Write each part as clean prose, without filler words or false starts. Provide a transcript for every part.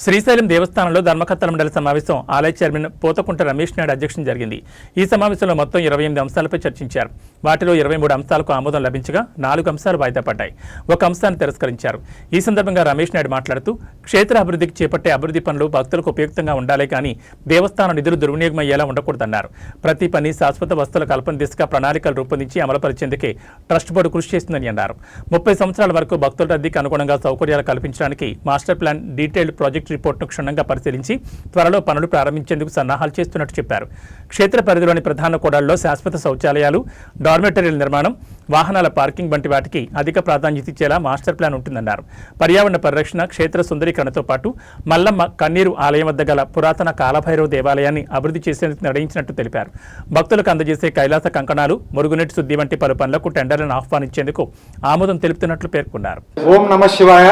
శ్రీశైలం దేవస్థానంలో ధర్మకర్తల మండలి సమావేశం ఆలయ చైర్మన్ పోతకుంట రమేష్ నాయుడు అధ్యక్షతన జరిగింది. ఈ సమావేశంలో మొత్తం 28 అంశాలపై చర్చించారు. వాటిలో 23 అంశాలకు ఆమోదం లభించగా 4 అంశాలు వాయిదా పడ్డాయి. ఒక అంశాన్ని తిరస్కరించారు. ఈ సందర్భంగా రమేష్ నాయుడు మాట్లాడుతూ క్షేత్ర అభివృద్ధికి చేపట్టే అభివృద్ధి పనులు భక్తులకు ఉపయుక్తంగా ఉండాలి కానీ దేవస్థానం నిధులు దుర్వినియోగం అయ్యేలా ఉండకూడదన్నారు. ప్రతి పని శాశ్వత వస్తువుల కల్పన దిశగా ప్రణాళికలు రూపొందించి అమలుపరిచేందుకే ట్రస్ట్ బోర్డు కృషి చేస్తుందని అన్నారు. 30 సంవత్సరాల వరకు భక్తుల రద్దీకి అనుగుణంగా సౌకర్యాలు కల్పించడానికి మాస్టర్ ప్లాన్ డీటెయిల్డ్ ప్రాజెక్ట్ రిపోర్టును క్షుణ్ణంగా పరిశీలించి త్వరలో పనులు ప్రారంభించేందుకు సన్నాహాలు చేస్తున్నట్టు చెప్పారు. క్షేత్ర పరిధిలోని ప్రధాన కూడళ్లలో శాశ్వత శౌచాలయాలు, డార్మెటరీల నిర్మాణం, వాహనాల పార్కింగ్ వంటి వాటికి అధిక ప్రాధాన్యత ఇచ్చేలా మాస్టర్ ప్లాన్ ఉంటుందన్నారు. పర్యావరణ పరిరక్షణ, క్షేత్ర సుందరీకరణతో పాటు మల్లమ్మ కన్నీరు ఆలయం వద్ద గల పురాతన కాలభైరవ దేవాలయాన్ని అభివృద్ధి చేసేందుకు నిర్ణయించినట్టు తెలిపారు. భక్తులకు అందజేసే కైలాస కంకణాలు, మురుగునీటి శుద్ధి వంటి పలు పనులకు టెండర్లను ఆహ్వానించేందుకు ఆమోదం తెలుపుతున్నట్లు పేర్కొన్నారు. ఓం నమ శివాయ.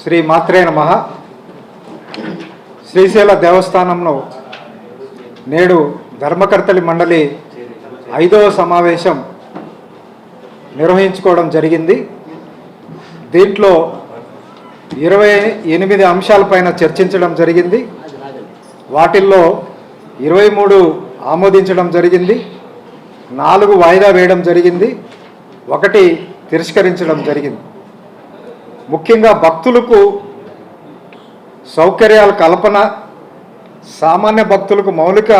శ్రీ మాత్రే నమః. శ్రీశైల దేవస్థానంలో నేడు ధర్మకర్తలి మండలి 5వ సమావేశం నిర్వహించుకోవడం జరిగింది. దీంట్లో 28 అంశాలపైన చర్చించడం జరిగింది. వాటిల్లో 23 ఆమోదించడం జరిగింది, 4 వాయిదా వేయడం జరిగింది, 1 తిరస్కరించడం జరిగింది. ముఖ్యంగా భక్తులకు సౌకర్యాల కల్పన, సామాన్య భక్తులకు మౌలిక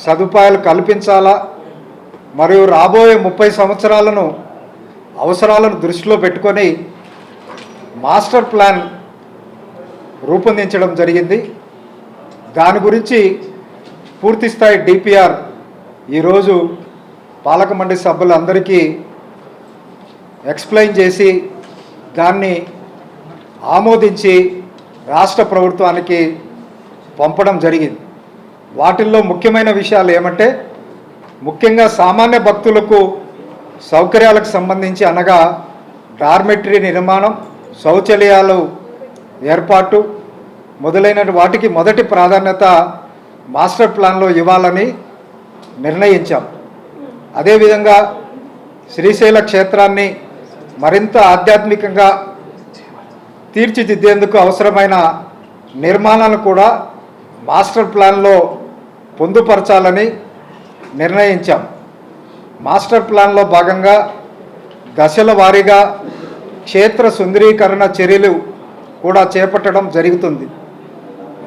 సదుపాయాలు కల్పించాలా, మరియు రాబోయే 30 సంవత్సరాలను అవసరాలను దృష్టిలో పెట్టుకొని మాస్టర్ ప్లాన్ రూపొందించడం జరిగింది. దాని గురించి పూర్తిస్థాయి డిపిఆర్ ఈరోజు పాలక మండలి సభ్యులందరికీ ఎక్స్ప్లెయిన్ చేసి దాన్ని ఆమోదించి రాష్ట్ర ప్రభుత్వానికి పంపడం జరిగింది. వాటిల్లో ముఖ్యమైన విషయాలు ఏమంటే, ముఖ్యంగా సామాన్య భక్తులకు సౌకర్యాలకు సంబంధించి అనగా డార్మెటరీ నిర్మాణం, శౌచాలయాలు ఏర్పాటు మొదలైన వాటికి మొదటి ప్రాధాన్యత మాస్టర్ ప్లాన్లో ఇవ్వాలని నిర్ణయించాం. అదేవిధంగా శ్రీశైల క్షేత్రాన్ని మరింత ఆధ్యాత్మికంగా తీర్చిదిద్దేందుకు అవసరమైన నిర్మాణాలను కూడా మాస్టర్ ప్లాన్లో పొందుపరచాలని నిర్ణయించాం. మాస్టర్ ప్లాన్లో భాగంగా దశల వారీగా క్షేత్ర సుందరీకరణ చర్యలు కూడా చేపట్టడం జరుగుతుంది.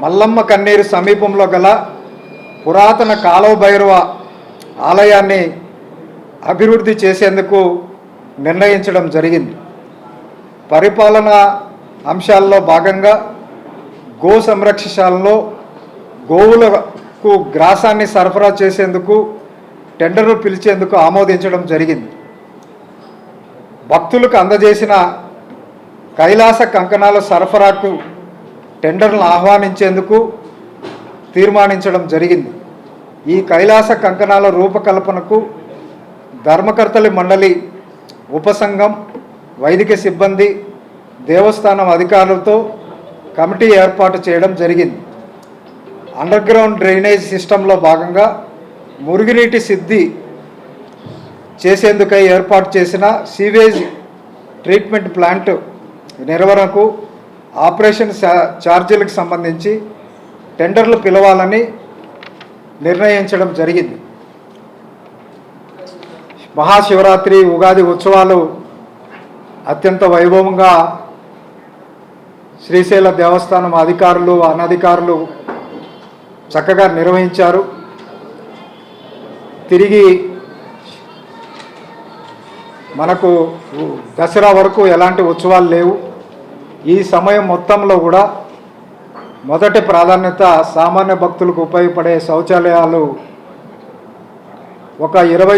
మల్లమ్మ కన్నీరు సమీపంలో గల పురాతన కాలభైరవ ఆలయాన్ని అభివృద్ధి చేసేందుకు నిర్ణయించడం జరిగింది. పరిపాలన అంశాల్లో భాగంగా గో సంరక్షణలో గోవులకు గ్రాసాన్ని సరఫరా చేసేందుకు టెండర్లు పిలిచేందుకు ఆమోదించడం జరిగింది. భక్తులకు అందజేసిన కైలాస కంకణాల సరఫరాకు టెండర్లను ఆహ్వానించేందుకు తీర్మానించడం జరిగింది. ఈ కైలాస కంకణాల రూపకల్పనకు ధర్మకర్తలి మండలి, ఉపసంఘం, వైదిక సిబ్బంది, దేవస్థానం అధికారులతో కమిటీ ఏర్పాటు చేయడం జరిగింది. అండర్ గ్రౌండ్ డ్రైనేజ్ సిస్టంలో భాగంగా మురుగునీటి శుద్ధి చేసేందుకై ఏర్పాటు చేసిన సీవేజ్ ట్రీట్మెంట్ ప్లాంట్ నిర్వహణకు ఆపరేషన్ ఛార్జీలకు సంబంధించి టెండర్లు పిలవాలని నిర్ణయించడం జరిగింది. మహాశివరాత్రి, ఉగాది ఉత్సవాలు అత్యంత వైభవంగా శ్రీశైల దేవస్థానం అధికారులు, అనధికారులు చక్కగా నిర్వహించారు. తిరిగి మనకు దసరా వరకు ఎలాంటి ఉత్సవాలు లేవు. ఈ సమయం మొత్తంలో కూడా మొదటి ప్రాధాన్యత సామాన్య భక్తులకు ఉపయోగపడే శౌచాలయాలు ఒక 20